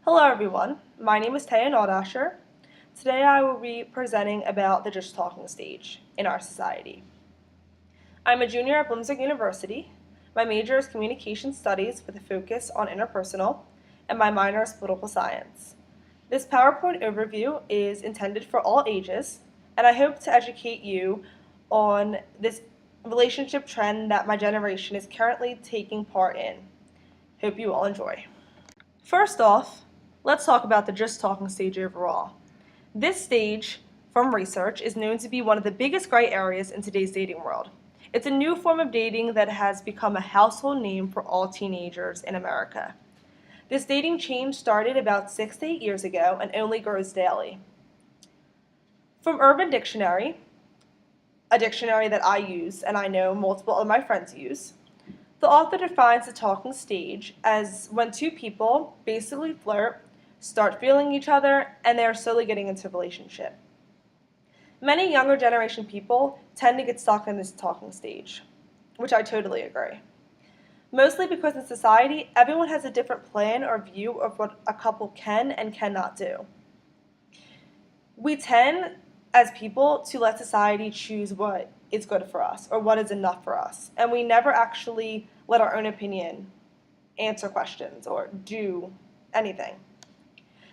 Hello everyone, my name is Taya Naldasher. Today I will be presenting about the just talking stage in our society. I'm a junior at Bloomsburg University. My major is communication studies with a focus on interpersonal, and my minor is political science. This PowerPoint overview is intended for all ages, and I hope to educate you on this relationship trend that my generation is currently taking part in. Hope you all enjoy. First off, let's talk about the just talking stage overall. This stage, from research, is known to be one of the biggest gray areas in today's dating world. It's a new form of dating that has become a household name for all teenagers in America. This dating change started about 6 to 8 years ago and only grows daily. From Urban Dictionary, a dictionary that I use and I know multiple of my friends use, the author defines the talking stage as when two people basically flirt, start feeling each other, and they are slowly getting into a relationship. Many younger generation people tend to get stuck in this talking stage, which I totally agree. Mostly because in society, everyone has a different plan or view of what a couple can and cannot do. We tend, as people, to let society choose what is good for us or what is enough for us, and we never actually let our own opinion answer questions or do anything.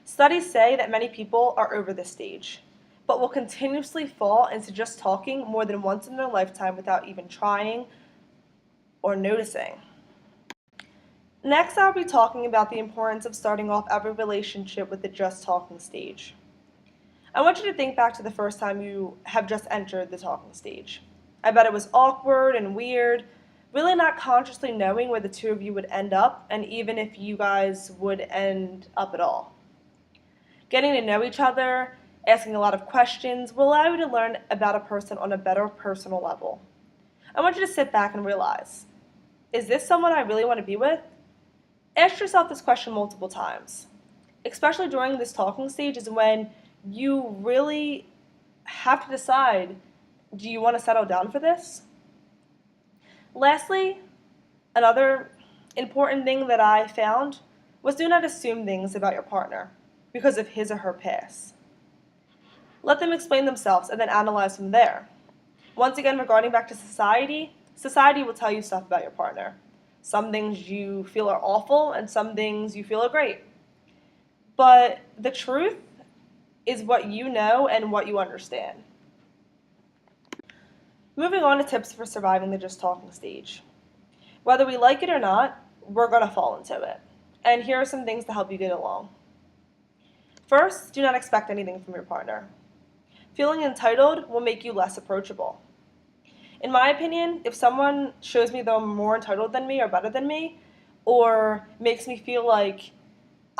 Studies say that many people are over this stage, but will continuously fall into just talking more than once in their lifetime without even trying or noticing. Next, I'll be talking about the importance of starting off every relationship with the just talking stage. I want you to think back to the first time you have just entered the talking stage. I bet it was awkward and weird, really not consciously knowing where the two of you would end up, and even if you guys would end up at all. Getting to know each other, asking a lot of questions, will allow you to learn about a person on a better personal level. I want you to sit back and realize, is this someone I really want to be with? Ask yourself this question multiple times. Especially during this talking stage is when you really have to decide, do you want to settle down for this? Lastly, another important thing that I found was do not assume things about your partner because of his or her past. Let them explain themselves and then analyze from there. Once again, regarding back to society, society will tell you stuff about your partner. Some things you feel are awful and some things you feel are great. But the truth is what you know and what you understand. Moving on to tips for surviving the just talking stage. Whether we like it or not, we're going to fall into it. And here are some things to help you get along. First, do not expect anything from your partner. Feeling entitled will make you less approachable. In my opinion, if someone shows me they're more entitled than me or better than me, or makes me feel like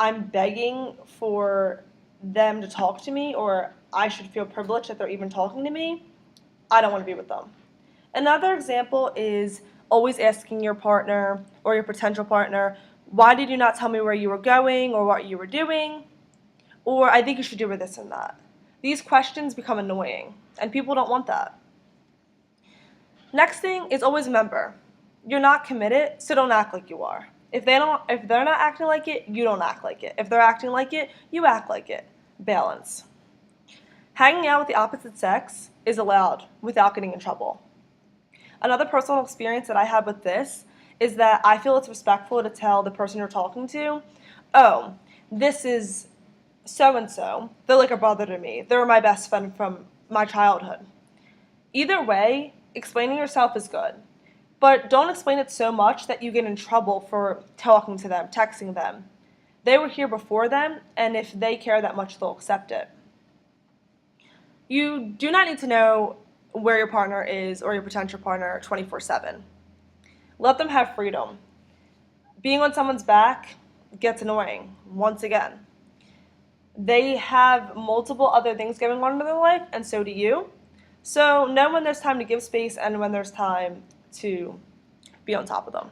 I'm begging for them to talk to me, or I should feel privileged that they're even talking to me, I don't want to be with them. Another example is always asking your partner or your potential partner, why did you not tell me where you were going or what you were doing? Or I think you should do this and that. These questions become annoying, and people don't want that. Next thing is always remember, you're not committed, so don't act like you are. If they're not acting like it, you don't act like it. If they're acting like it, you act like it. Balance. Hanging out with the opposite sex is allowed without getting in trouble. Another personal experience that I had with this is that I feel it's respectful to tell the person you're talking to, oh, this is so-and-so. They're like a brother to me. They're my best friend from my childhood. Either way, explaining yourself is good. But don't explain it so much that you get in trouble for talking to them, texting them. They were here before them, and if they care that much, they'll accept it. You do not need to know where your partner is or your potential partner 24/7. Let them have freedom. Being on someone's back gets annoying, once again. They have multiple other things going on in their life, and so do you. So know when there's time to give space and when there's time to be on top of them.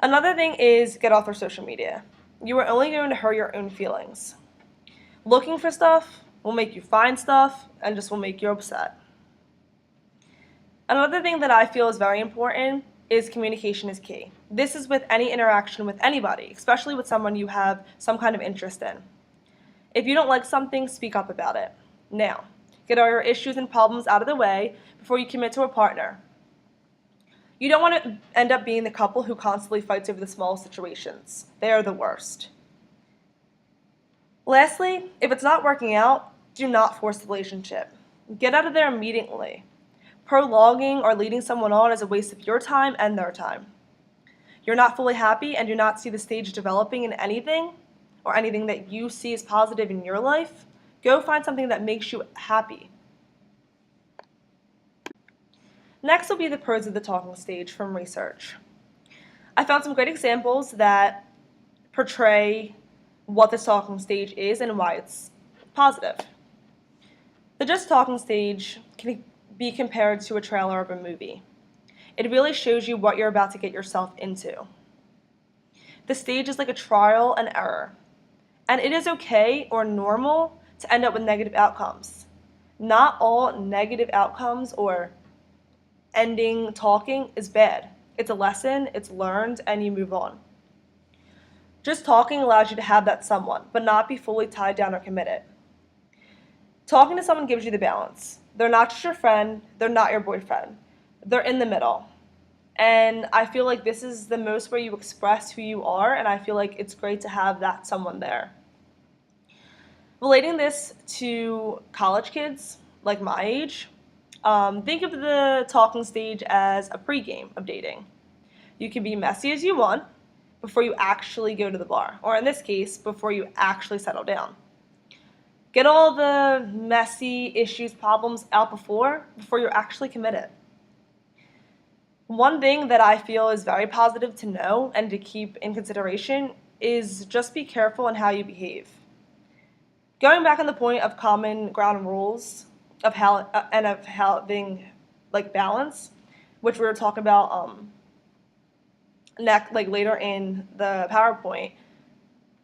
Another thing is get off their social media. You are only going to hurt your own feelings. Looking for stuff will make you find stuff and just will make you upset. Another thing that I feel is very important is communication is key. This is with any interaction with anybody, especially with someone you have some kind of interest in. If you don't like something, speak up about it. Now, get all your issues and problems out of the way before you commit to a partner. You don't want to end up being the couple who constantly fights over the small situations. They are the worst. Lastly, if it's not working out, do not force the relationship. Get out of there immediately. Prolonging or leading someone on is a waste of your time and their time. You're not fully happy and do not see the stage developing in anything or anything that you see as positive in your life, go find something that makes you happy. Next will be the pros of the talking stage from research. I found some great examples that portray what the talking stage is and why it's positive. The just talking stage can be compared to a trailer of a movie. It really shows you what you're about to get yourself into. The stage is like a trial and error, and it is okay or normal to end up with negative outcomes. Not all negative outcomes or ending talking is bad. It's a lesson, it's learned, and you move on. Just talking allows you to have that someone, but not be fully tied down or committed. Talking to someone gives you the balance. They're not just your friend, they're not your boyfriend. They're in the middle. And I feel like this is the most where you express who you are, and I feel like it's great to have that someone there. Relating this to college kids, like my age, think of the talking stage as a pregame of dating. You can be messy as you want before you actually go to the bar, or in this case, before you actually settle down. Get all the messy issues, problems out before you're actually committed. One thing that I feel is very positive to know and to keep in consideration is just be careful in how you behave. Going back on the point of common ground rules of having like balance, which we were talking about later in the PowerPoint,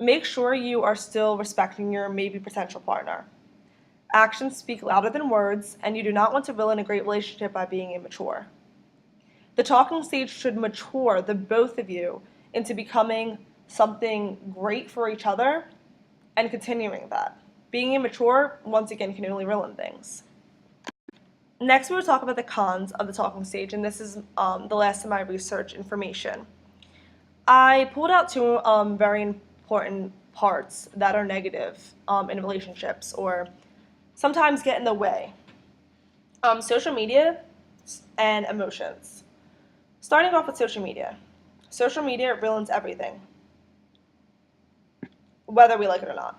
make sure you are still respecting your maybe potential partner. Actions speak louder than words, and you do not want to ruin a great relationship by being immature. The talking stage should mature the both of you into becoming something great for each other and continuing that. Being immature, once again, can only ruin things. Next, we will talk about the cons of the talking stage, and this is the last of my research information. I pulled out two very important parts that are negative in relationships or sometimes get in the way. Social media and emotions. Starting off with social media. Social media ruins everything, whether we like it or not.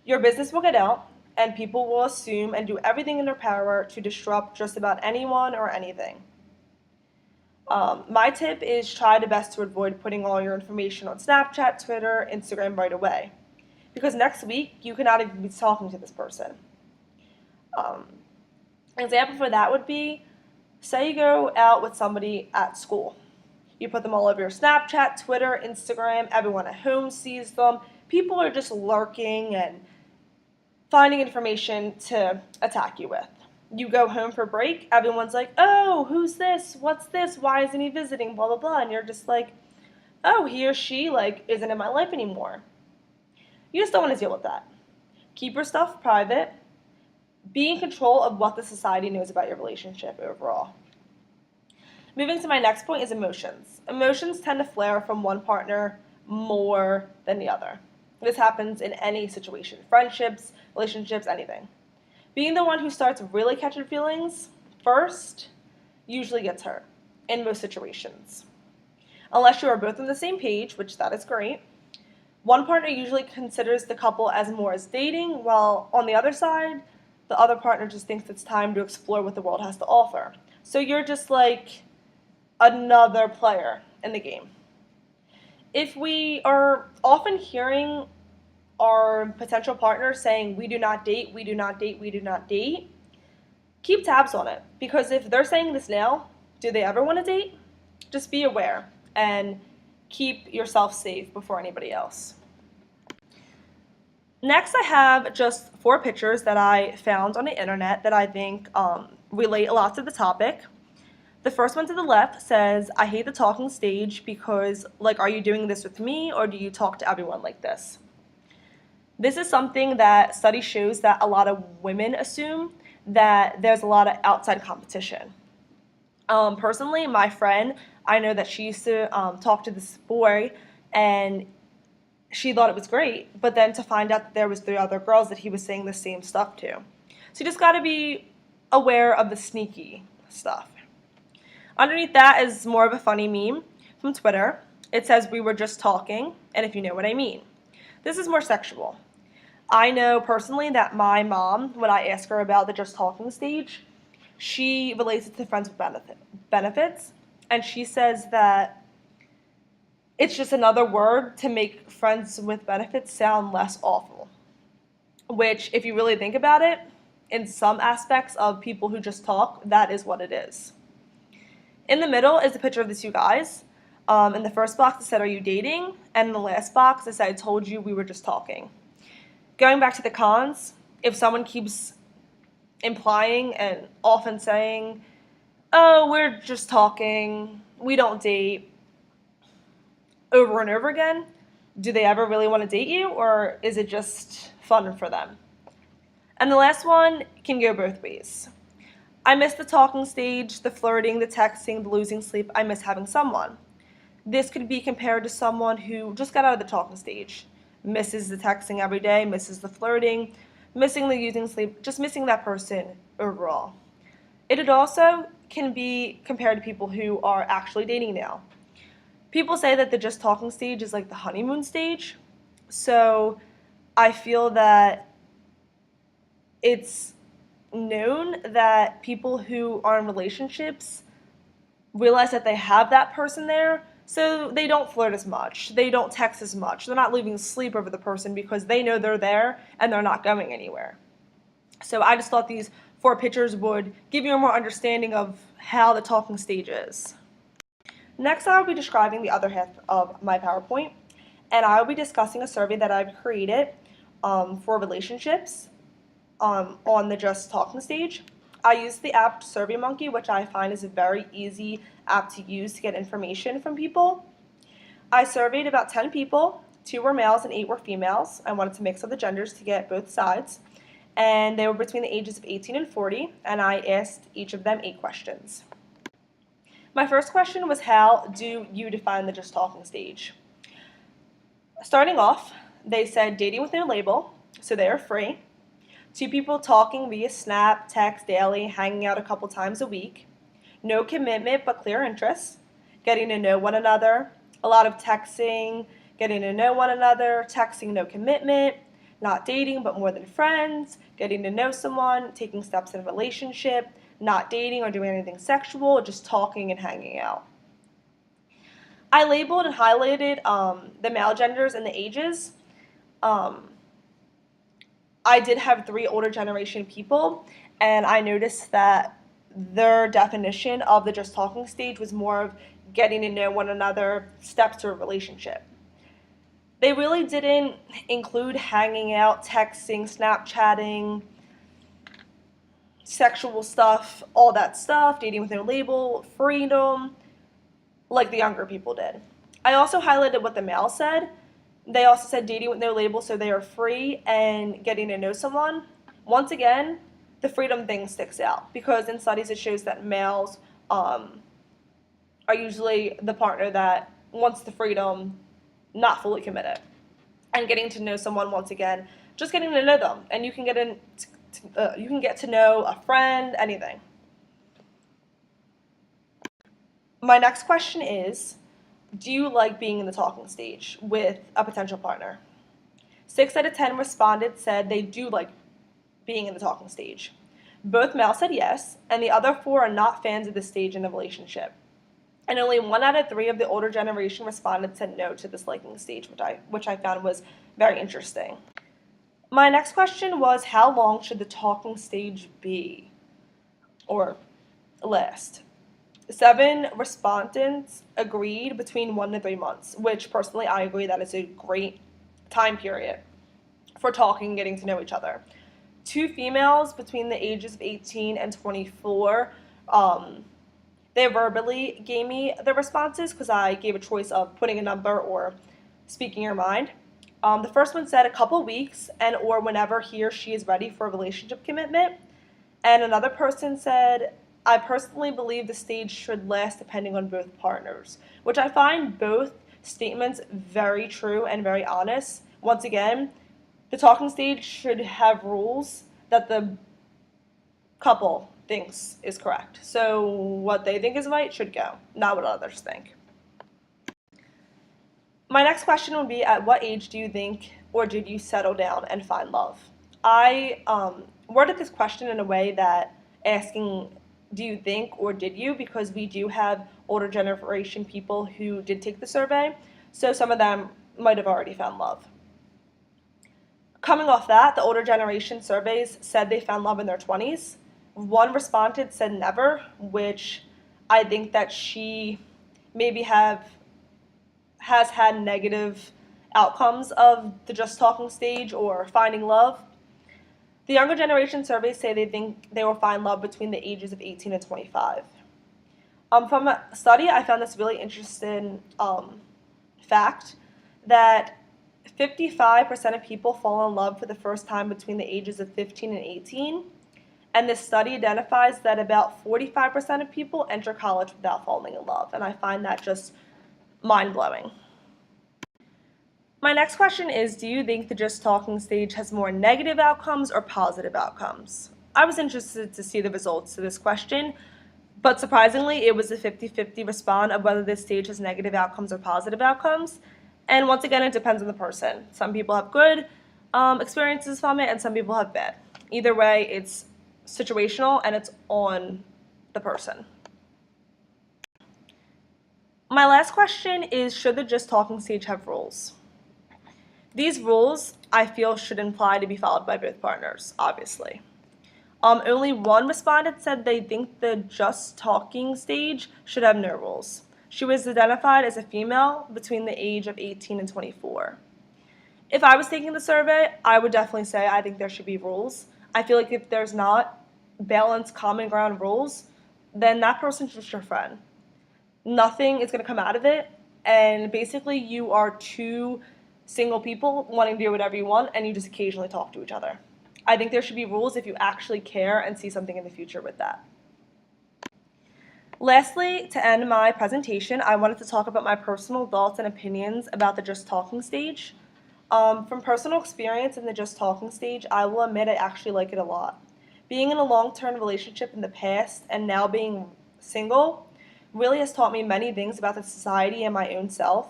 Your business will get out, and people will assume and do everything in their power to disrupt just about anyone or anything. My tip is try the best to avoid putting all your information on Snapchat, Twitter, Instagram right away, because next week you could not even be talking to this person. An example for that would be, say you go out with somebody at school. You put them all over your Snapchat, Twitter, Instagram, everyone at home sees them. People are just lurking and finding information to attack you with. You go home for break, everyone's like, oh, who's this? What's this? Why isn't he visiting? Blah, blah, blah. And you're just like, oh, he or she isn't in my life anymore. You just don't want to deal with that. Keep your stuff private. Be in control of what the society knows about your relationship overall. Moving to my next point is emotions. Emotions tend to flare from one partner more than the other. This happens in any situation, friendships, relationships, anything. Being the one who starts really catching feelings first usually gets hurt in most situations. Unless you are both on the same page, which that is great, one partner usually considers the couple as more as dating, while on the other side, the other partner just thinks it's time to explore what the world has to offer. So you're just like another player in the game. If we are often hearing our potential partner saying, we do not date, we do not date, we do not date, keep tabs on it. Because if they're saying this now, do they ever want to date? Just be aware and keep yourself safe before anybody else. Next, I have just 4 pictures that I found on the internet that I think relate a lot to the topic. The first one to the left says, I hate the talking stage because, like, are you doing this with me or do you talk to everyone like this? This is something that study shows that a lot of women assume that there's a lot of outside competition. Personally, my friend, I know that she used to talk to this boy and she thought it was great, but then to find out that there was 3 other girls that he was saying the same stuff to. So you just got to be aware of the sneaky stuff. Underneath that is more of a funny meme from Twitter. It says, we were just talking, and if you know what I mean. This is more sexual. I know personally that my mom, when I ask her about the just talking stage, she relates it to friends with benefits, and she says that it's just another word to make friends with benefits sound less awful. Which, if you really think about it, in some aspects of people who just talk, that is what it is. In the middle is a picture of the 2 guys. In the first box, it said, are you dating? And in the last box, it said, I told you we were just talking. Going back to the cons, if someone keeps implying and often saying, oh, we're just talking, we don't date, over and over again, do they ever really want to date you, or is it just fun for them? And the last one can go both ways. I miss the talking stage, the flirting, the texting, the losing sleep. I miss having someone. This could be compared to someone who just got out of the talking stage, misses the texting every day, misses the flirting, missing the losing sleep, just missing that person overall. It also can be compared to people who are actually dating now. People say that the just talking stage is like the honeymoon stage, so I feel that it's known that people who are in relationships realize that they have that person there, so they don't flirt as much, they don't text as much, they're not losing sleep over the person because they know they're there and they're not going anywhere. So I just thought these 4 pictures would give you a more understanding of how the talking stage is. Next, I will be describing the other half of my PowerPoint, and I will be discussing a survey that I've created for relationships on the just talking stage. I use the app SurveyMonkey, which I find is a very easy app to use to get information from people. I surveyed about 10 people, 2 were males and 8 were females. I wanted to mix up the genders to get both sides. And they were between the ages of 18 and 40, and I asked each of them 8 questions. My first question was, how do you define the just talking stage? Starting off, they said dating with no label, so they are free. 2 people talking via Snap, text daily, hanging out a couple times a week. No commitment but clear interest. Getting to know one another. A lot of texting, getting to know one another, texting, no commitment. Not dating but more than friends. Getting to know someone, taking steps in a relationship. Not dating or doing anything sexual, just talking and hanging out. I labeled and highlighted the male genders and the ages. I did have 3 older generation people, and I noticed that their definition of the just talking stage was more of getting to know one another, steps to a relationship. They really didn't include hanging out, texting, Snapchatting, sexual stuff, all that stuff, dating with no label, freedom, like the younger people did. I also highlighted what the male said. They also said dating with no label, so they are free and getting to know someone. Once again, the freedom thing sticks out because in studies it shows that males are usually the partner that wants the freedom, not fully committed. And getting to know someone, once again, just getting to know them, and you can get to know a friend, anything. My next question is, do you like being in the talking stage with a potential partner? 6 out of 10 respondents said they do like being in the talking stage. Both males said yes, and the other 4 are not fans of this stage in the relationship. And only 1 out of 3 of the older generation respondents said no to this liking stage, which I found was very interesting. My next question was, how long should the talking stage be or last? 7 respondents agreed between 1 to 3 months, which personally I agree that is a great time period for talking and getting to know each other. 2 females between the ages of 18 and 24, They verbally gave me the responses because I gave a choice of putting a number or speaking your mind. The first one said a couple weeks and or whenever he or she is ready for a relationship commitment. And another person said, I personally believe the stage should last depending on both partners, which I find both statements very true and very honest. Once again, the talking stage should have rules that the couple thinks is correct. So what they think is right should go, not what others think. My next question would be, at what age do you think or did you settle down and find love? I worded this question in a way that asking, do you think or did you? Because we do have older generation people who did take the survey, so some of them might have already found love. Coming off that, the older generation surveys said they found love in their 20s. One respondent said never, which I think that she maybe has had negative outcomes of the just talking stage or finding love. The younger generation surveys say they think they will find love between the ages of 18 and 25. From a study, I found this really interesting fact that 55% of people fall in love for the first time between the ages of 15 and 18. And this study identifies that about 45% of people enter college without falling in love. And I find that just mind-blowing. My next question is, do you think the just talking stage has more negative outcomes or positive outcomes? I was interested to see the results to this question, but surprisingly, it was a 50-50 response of whether this stage has negative outcomes or positive outcomes. And once again, it depends on the person. Some people have good experiences from it, and some people have bad. Either way, it's situational and it's on the person. My last question is, should the just talking stage have rules? These rules, I feel, should imply to be followed by both partners, obviously. Only one respondent said they think the just talking stage should have no rules. She was identified as a female between the age of 18 and 24. If I was taking the survey, I would definitely say I think there should be rules. I feel like if there's not balanced common ground rules, then that person's just your friend. Nothing is going to come out of it, and basically you are two single people wanting to do whatever you want, and you just occasionally talk to each other. I think there should be rules if you actually care and see something in the future with that. Lastly, to end my presentation, I wanted to talk about my personal thoughts and opinions about the just talking stage. From personal experience in the just talking stage, I will admit I actually like it a lot. Being in a long-term relationship in the past and now being single really has taught me many things about the society and my own self.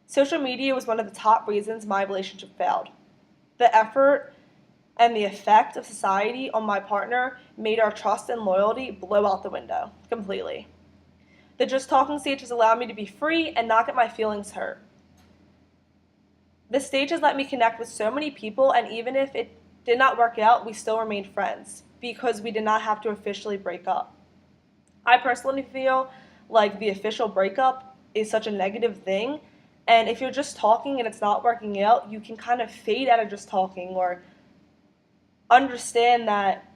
Social media was one of the top reasons my relationship failed. The effort and the effect of society on my partner made our trust and loyalty blow out the window completely. The just talking stage has allowed me to be free and not get my feelings hurt. This stage has let me connect with so many people, and even if it did not work out, we still remained friends because we did not have to officially break up. I personally feel like the official breakup is such a negative thing. And if you're just talking and it's not working out, you can kind of fade out of just talking or understand that,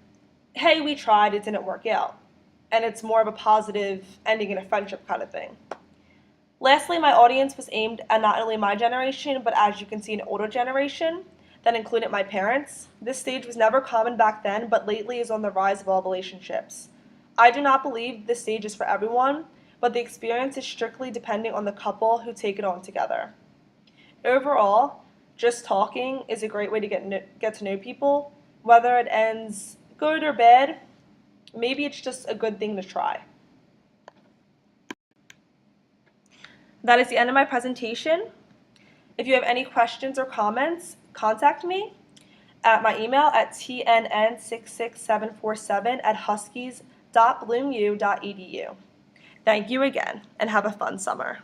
hey, we tried, it didn't work out. And it's more of a positive ending in a friendship kind of thing. Lastly, my audience was aimed at not only my generation, but as you can see, an older generation that included my parents. This stage was never common back then, but lately is on the rise of all relationships. I do not believe this stage is for everyone, but the experience is strictly depending on the couple who take it on together. Overall, just talking is a great way to get to know people. Whether it ends good or bad, maybe it's just a good thing to try. That is the end of my presentation. If you have any questions or comments, contact me at my email at tnn66747@huskies.bloomu.edu. Thank you again, and have a fun summer.